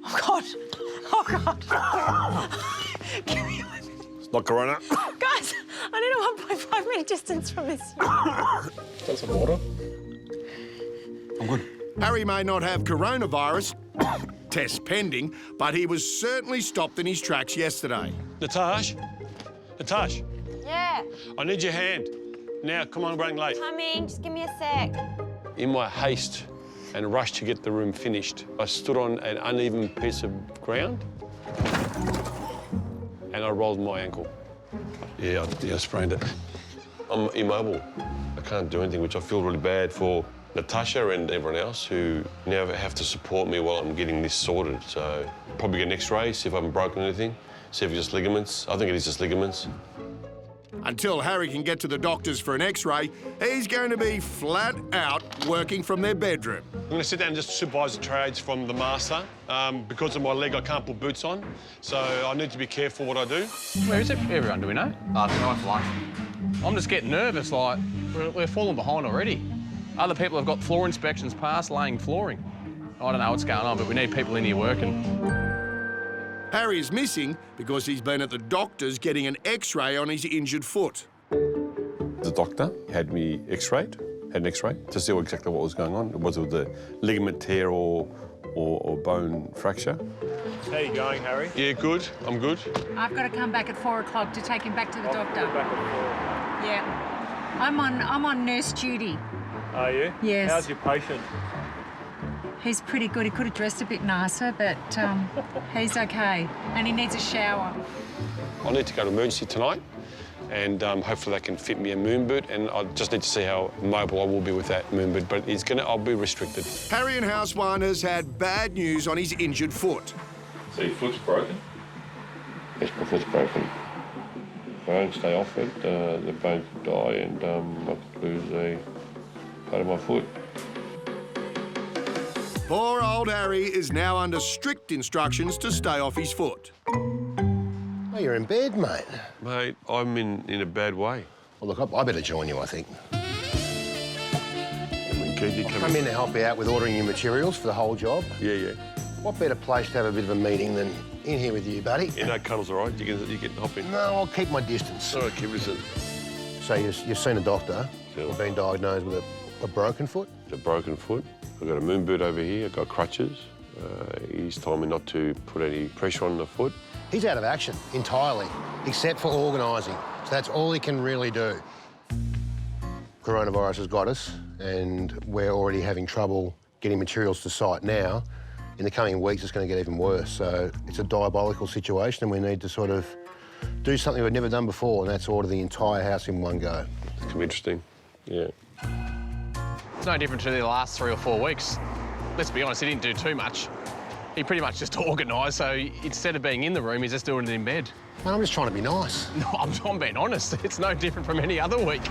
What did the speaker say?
Oh, God. Oh, God. Give me one. It's not corona. Guys, I need a 1.5 metre distance from this. Got some water? I'm good. Harry may not have coronavirus, test pending, but he was certainly stopped in his tracks yesterday. Natasha? Natasha? Yeah, I need your hand. Now, come on, I'm running late. coming. Just give me a sec. In my haste and rush to get the room finished, I stood on an uneven piece of ground and I rolled my ankle. Yeah, I sprained it. I'm immobile. I can't do anything, which I feel really bad for Natasha and everyone else who now have to support me while I'm getting this sorted. So probably get an X-ray, see if I haven't broken anything, see if it's just ligaments. I think it is just ligaments. Until Harry can get to the doctors for an X-ray, he's going to be flat out working from their bedroom. I'm going to sit down and just supervise the trades from the master. Because of my leg, I can't put boots on, so I need to be careful what I do. Where is it? Everyone, do we know? Tonight for lunch. I'm just getting nervous, like, we're falling behind already. Other people have got floor inspections past laying flooring. I don't know what's going on, but we need people in here working. Harry is missing because he's been at the doctor's getting an X-ray on his injured foot. The doctor had me X-rayed, had an X-ray to see exactly what was going on. Was it the ligament tear or bone fracture? How you going, Harry? Yeah, good. I'm good. I've got to come back at 4 o'clock to take him back to the doctor. Back at 4. Yeah. I'm on nurse duty. Are you? Yes. How's your patient? He's pretty good. He could have dressed a bit nicer, but he's okay. And he needs a shower. I need to go to emergency tonight, and hopefully they can fit me a moon boot, and I just need to see how mobile I will be with that moon boot, but I'll be restricted. Harry in House 1 has had bad news on his injured foot. So your foot's broken? Yes, my foot's broken. If I don't stay off it, the bone could die and I could lose a part of my foot. Poor old Harry is now under strict instructions to stay off his foot. Oh, you're in bed, mate. Mate, I'm in a bad way. Well, look, I better join you, I think. I'm in to help you out with ordering your materials for the whole job. Yeah. What better place to have a bit of a meeting than in here with you, buddy? You know, cuddles all right? You can hop in. No, I'll keep my distance. All right, keep it. So you've seen a doctor. Yeah. You've been diagnosed with a broken foot? A broken foot. I've got a moon boot over here. I've got crutches. He's told me not to put any pressure on the foot. He's out of action entirely, except for organising. So that's all he can really do. Coronavirus has got us, and we're already having trouble getting materials to site now. In the coming weeks, it's going to get even worse. So it's a diabolical situation, and we need to sort of do something we've never done before, and that's order the entire house in one go. It's gonna be interesting. Yeah. It's no different to the last 3 or 4 weeks. Let's be honest, he didn't do too much. He pretty much just organised, so instead of being in the room, he's just doing it in bed. Man, I'm just trying to be nice. No, I'm being honest. It's no different from any other week.